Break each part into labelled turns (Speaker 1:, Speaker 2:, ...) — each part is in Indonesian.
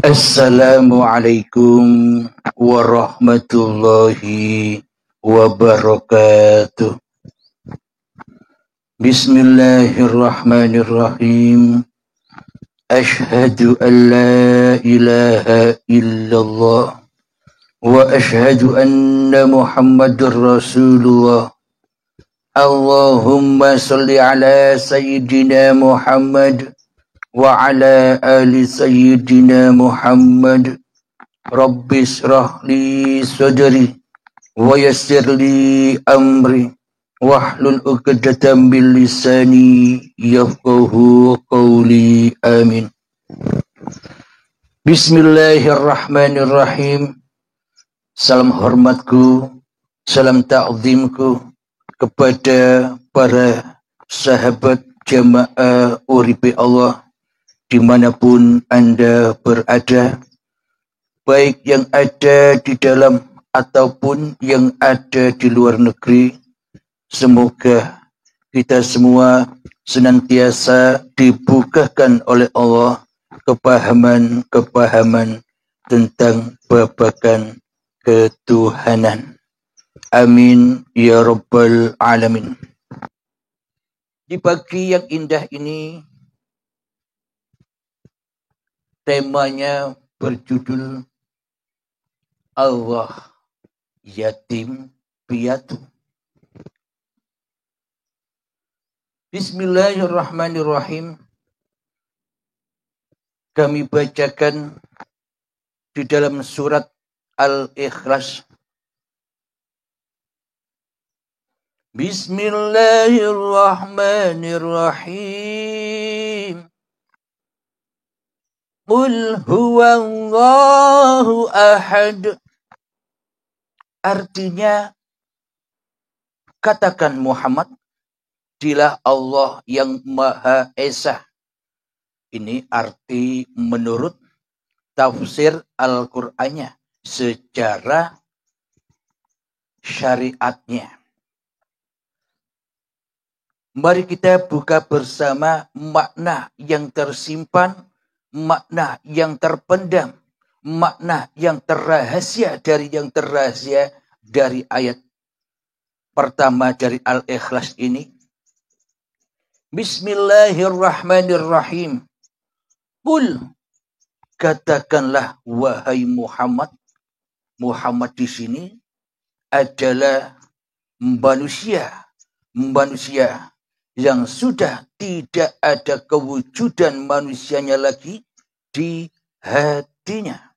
Speaker 1: Assalamualaikum warahmatullahi wabarakatuh. Bismillahirrahmanirrahim. Ashhadu an la ilaha illallah wa ashhadu anna Muhammadur Rasulullah. Allahumma salli ala sayyidina Muhammad wa ala ali sayyidina Muhammad. Rabbi shrah li sadri wa yassir li amri wahlul 'uqdatam min lisani yafqahu qawli. Amin. Bismillahirrahmanirrahim. Salam hormatku, salam ta'zimku kepada para sahabat jamaah Uripe Allah dimanapun Anda berada, baik yang ada di dalam ataupun yang ada di luar negeri. Semoga kita semua senantiasa dibukakan oleh Allah kepahaman-kepahaman tentang babakan ketuhanan. Amin ya rabbal alamin. Di pagi yang indah ini, temanya berjudul Allah yatim piatu. Bismillahirrahmanirrahim. Kami bacakan di dalam surat Al-Ikhlas. Bismillahirrahmanirrahim. Qul huwallahu ahad. Artinya, katakan Muhammad, dialah Allah yang Maha Esa. Ini arti menurut tafsir Al-Qur'annya secara syariatnya. Mari kita buka bersama makna yang tersimpan, makna yang terpendam, makna yang terrahasia dari ayat pertama dari Al-Ikhlas ini. Bismillahirrahmanirrahim. Qul, katakanlah wahai Muhammad. Muhammad di sini adalah manusia yang sudah tidak ada kewujudan manusianya lagi di hatinya.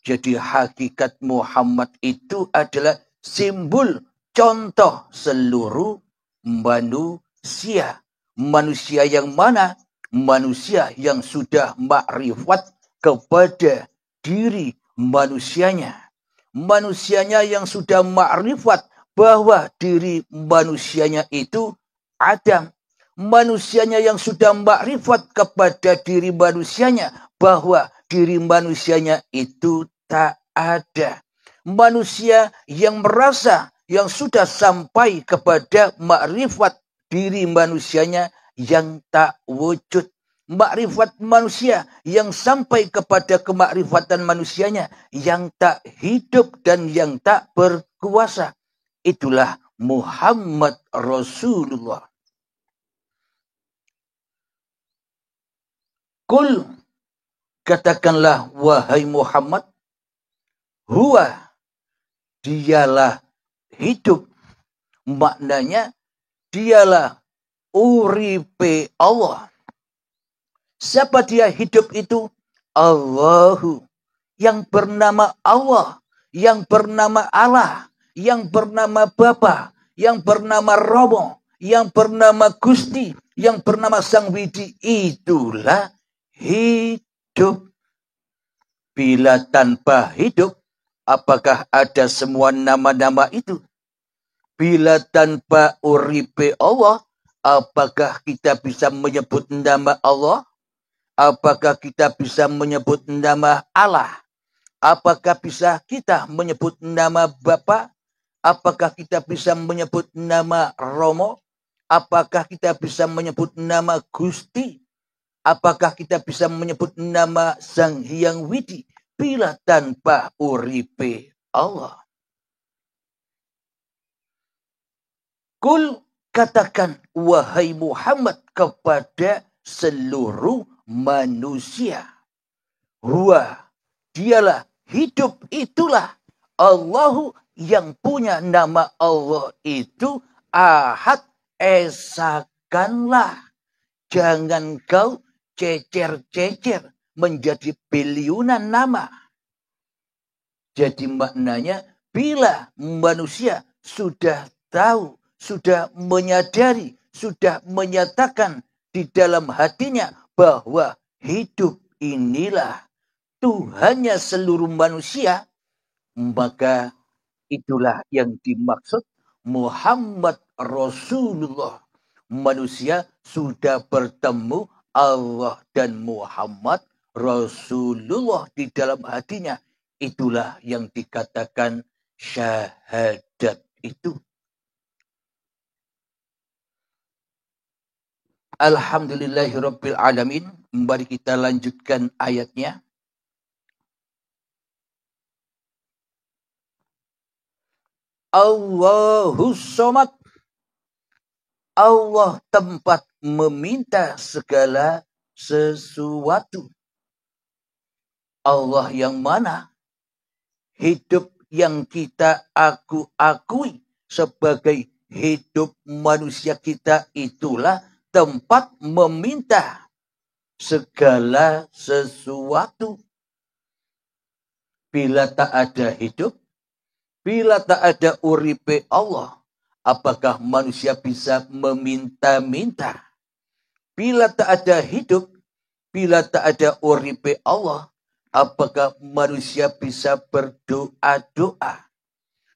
Speaker 1: Jadi hakikat Muhammad itu adalah simbol contoh seluruh manusia. Manusia yang mana? Manusia yang sudah makrifat kepada diri manusianya. Manusianya yang sudah makrifat bahwa diri manusianya itu Adam. Manusianya yang sudah makrifat kepada diri manusianya bahwa diri manusianya itu tak ada. Manusia yang merasa, yang sudah sampai kepada makrifat diri manusianya yang tak wujud. Makrifat manusia yang sampai kepada kemakrifatan manusianya yang tak hidup dan yang tak berkuasa. Itulah Muhammad Rasulullah. Qul, katakanlah wahai Muhammad, huwa, dialah hidup. Maknanya dialah uripe Allah. Siapa dia hidup itu? Allahu, yang bernama Allah, yang bernama Allah, yang bernama Bapa, yang bernama Romo, yang bernama Gusti, yang bernama Sang Widi. Itulah hidup. Bila tanpa hidup, apakah ada semua nama-nama itu? Bila tanpa uripe Allah, apakah kita bisa menyebut nama Allah? Apakah kita bisa menyebut nama Allah? Apakah bisa kita menyebut nama Bapa? Apakah kita bisa menyebut nama Romo? Apakah kita bisa menyebut nama Gusti? Apakah kita bisa menyebut nama Sang Hyang Widi bila tanpa uripe Allah? Kul, katakan wahai Muhammad kepada seluruh manusia. Huwa, dialah, hidup itulah. Allahu, yang punya nama Allah itu Ahad, esakanlah. Jangan kau cecer-cecer menjadi biliunan nama. Jadi maknanya bila manusia sudah tahu, sudah menyadari, sudah menyatakan di dalam hatinya bahwa hidup inilah Tuhannya seluruh manusia, maka itulah yang dimaksud Muhammad Rasulullah. Manusia sudah bertemu Allah dan Muhammad Rasulullah di dalam hatinya. Itulah yang dikatakan syahadat itu. Alhamdulillahirabbil alamin. Mari kita lanjutkan ayatnya. Allahus Somad. Allah tempat meminta segala sesuatu. Allah yang mana? Hidup yang kita akui sebagai hidup manusia kita itulah tempat meminta segala sesuatu. Bila tak ada hidup, bila tak ada uripe Allah, apakah manusia bisa meminta-minta? Bila tak ada hidup, bila tak ada uripe Allah, apakah manusia bisa berdoa-doa?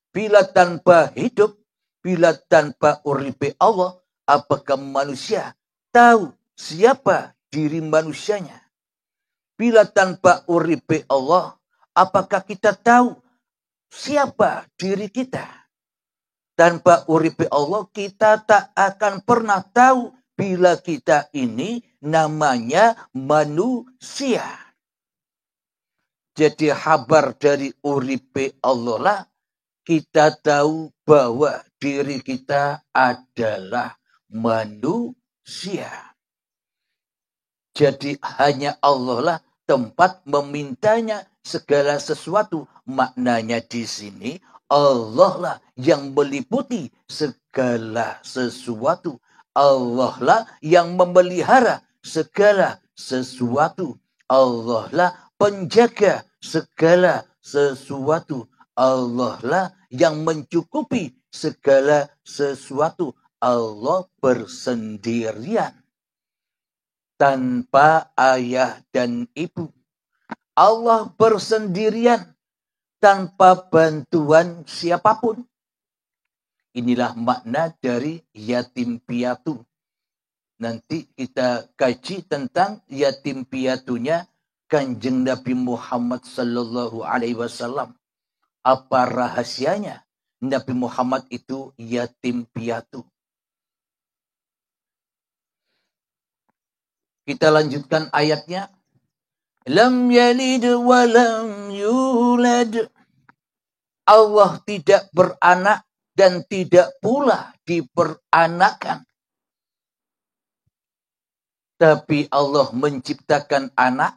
Speaker 1: Bila tanpa hidup, bila tanpa uripe Allah, apakah manusia tahu siapa diri manusianya? Bila tanpa uripe Allah, apakah kita tahu siapa diri kita? Tanpa uripe Allah, kita tak akan pernah tahu bila kita ini namanya manusia. Jadi kabar dari uripe Allah lah, kita tahu bahwa diri kita adalah manusia. Jadi hanya Allah lah tempat memintanya segala sesuatu. Maknanya di sini Allah lah yang meliputi segala sesuatu. Allah lah yang memelihara segala sesuatu. Allah lah penjaga segala sesuatu. Allah lah yang mencukupi segala sesuatu. Allah bersendirian tanpa ayah dan ibu. Allah bersendirian tanpa bantuan siapapun. Inilah makna dari yatim piatu. Nanti kita kaji tentang yatim piatunya Kanjeng Nabi Muhammad sallallahu alaihi wasallam. Apa rahasianya Nabi Muhammad itu yatim piatu? Kita lanjutkan ayatnya. Lam yalid wa lam yulad. Allah tidak beranak dan tidak pula diperanakan. Tapi Allah menciptakan anak.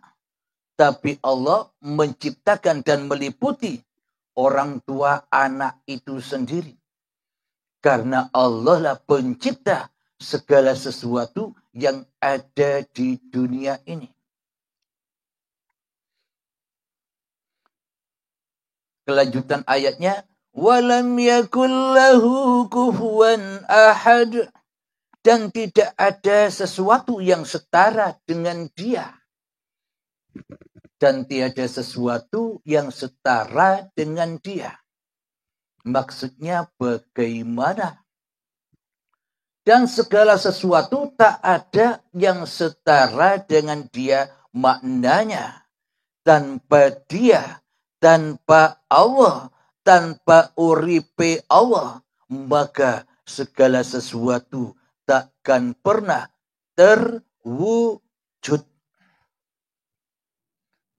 Speaker 1: Tapi Allah menciptakan dan meliputi orang tua anak itu sendiri. Karena Allah lah pencipta segala sesuatu yang ada di dunia ini. Kelanjutan ayatnya, walam yakul lahu kufuwan ahad, dan tidak ada sesuatu yang setara dengan dia. Dan tiada sesuatu yang setara dengan dia. Maksudnya bagaimana? Dan segala sesuatu tak ada yang setara dengan dia, maknanya tanpa dia, tanpa Allah, tanpa uripe Allah, maka segala sesuatu takkan pernah terwujud. wujud.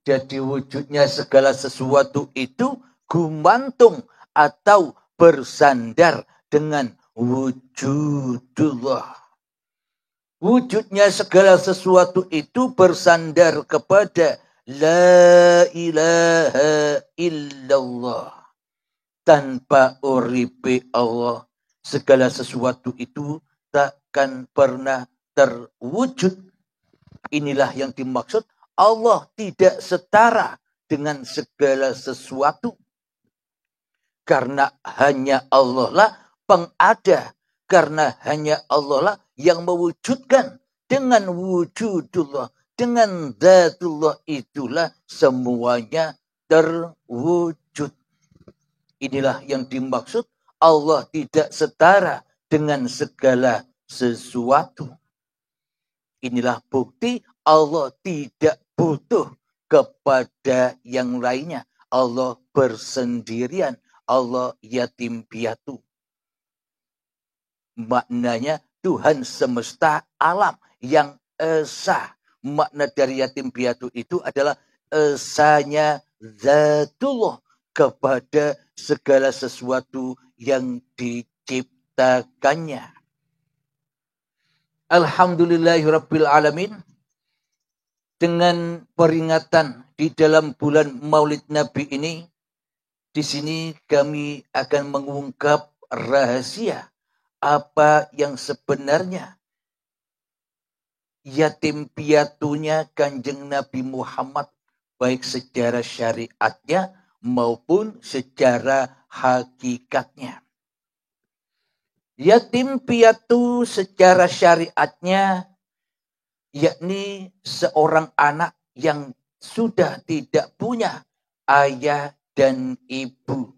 Speaker 1: Jadi wujudnya segala sesuatu itu gumantung atau bersandar dengan wujudullah. Wujudnya segala sesuatu itu bersandar kepada la ilaha illallah. Tanpa uripe Allah, segala sesuatu itu takkan pernah terwujud. Inilah yang dimaksud Allah tidak setara dengan segala sesuatu. Karena hanya Allah lah pengada. Karena hanya Allah lah yang mewujudkan. Dengan wujudullah, dengan zatullah itulah semuanya terwujud. Inilah yang dimaksud Allah tidak setara dengan segala sesuatu. Inilah bukti Allah tidak butuh kepada yang lainnya. Allah bersendirian. Allah yatim piatu. Maknanya Tuhan semesta alam yang esa. Makna dari yatim piatu itu adalah esanya zatullah kepada segala sesuatu yang diciptakannya. Alhamdulillahirabbil alamin. Dengan peringatan di dalam bulan Maulid Nabi ini, di sini kami akan mengungkap rahasia apa yang sebenarnya yatim piatunya Kanjeng Nabi Muhammad, baik secara syariatnya maupun secara hakikatnya. Yatim piatu secara syariatnya yakni seorang anak yang sudah tidak punya ayah dan ibu.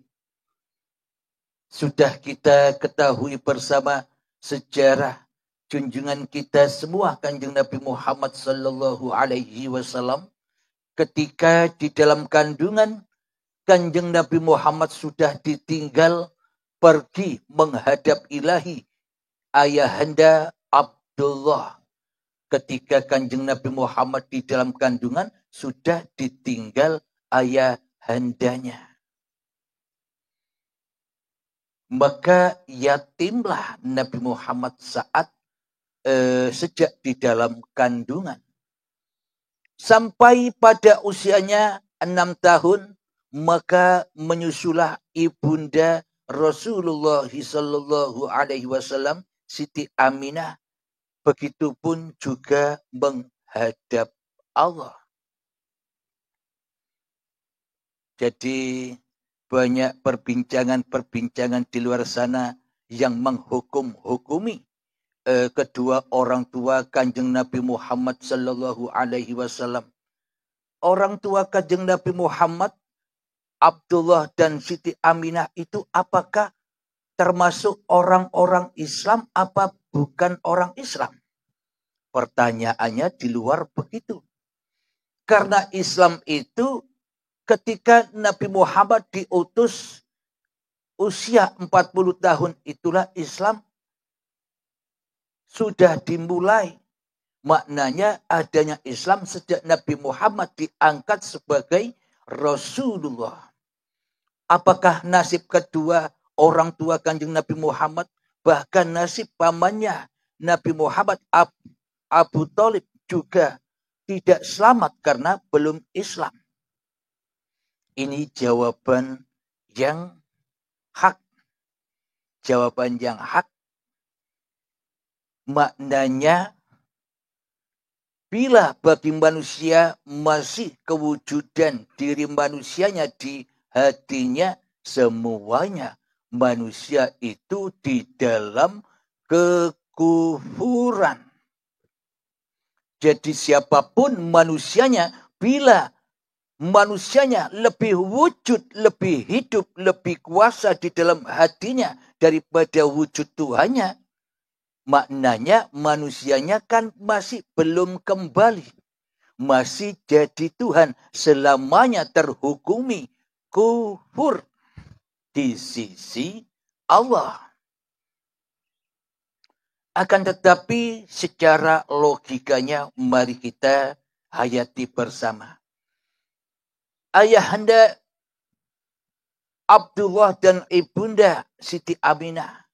Speaker 1: Sudah kita ketahui bersama sejarah junjungan kita semua Kanjeng Nabi Muhammad sallallahu alaihi wasallam, ketika di dalam kandungan Kanjeng Nabi Muhammad sudah ditinggal pergi menghadap ilahi ayahanda Abdullah. Ketika Kanjeng Nabi Muhammad di dalam kandungan sudah ditinggal ayahandanya. Maka yatimlah Nabi Muhammad saat sejak di dalam kandungan. Sampai pada usianya 6 tahun, maka menyusulah ibunda Rasulullah sallallahu alaihi wasallam, Siti Aminah, begitupun juga menghadap Allah. Jadi banyak perbincangan di luar sana yang menghukumi kedua orang tua Kanjeng Nabi Muhammad sallallahu alaihi wasallam. Orang tua Kanjeng Nabi Muhammad, Abdullah dan Siti Aminah itu apakah termasuk orang-orang Islam apa bukan orang Islam? Pertanyaannya di luar begitu. Karena Islam itu ketika Nabi Muhammad diutus usia 40 tahun, itulah Islam sudah dimulai. Maknanya adanya Islam sejak Nabi Muhammad diangkat sebagai Rasulullah. Apakah nasib kedua orang tua Kanjeng Nabi Muhammad, bahkan nasib pamannya Nabi Muhammad Abu Thalib juga tidak selamat karena belum Islam? Ini jawaban yang hak. Jawaban yang hak. Maknanya, bila bagi manusia masih kewujudan diri manusianya di hatinya, semuanya manusia itu di dalam kekufuran. Jadi siapapun manusianya, bila manusianya lebih wujud, lebih hidup, lebih kuasa di dalam hatinya daripada wujud Tuhannya, maknanya manusianya kan masih belum kembali. Masih jadi Tuhan, selamanya terhukumi kufur di sisi Allah. Akan tetapi secara logikanya mari kita hayati bersama. Ayahanda Abdullah dan ibunda Siti Aminah,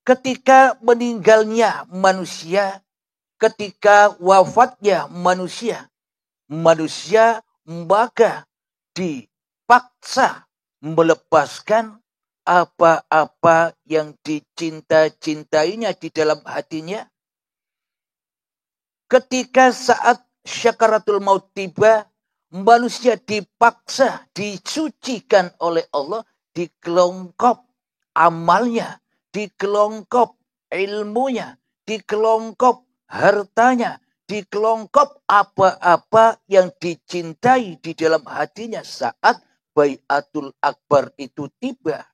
Speaker 1: ketika meninggalnya manusia, ketika wafatnya manusia, manusia maka dipaksa melepaskan apa-apa yang dicinta-cintainya di dalam hatinya. Ketika saat syakaratul maut tiba, manusia dipaksa, disucikan oleh Allah, dikelongkop amalnya, dikelongkop ilmunya, dikelongkop hartanya, dikelongkop apa-apa yang dicintai di dalam hatinya saat Baiatul Akbar itu tiba.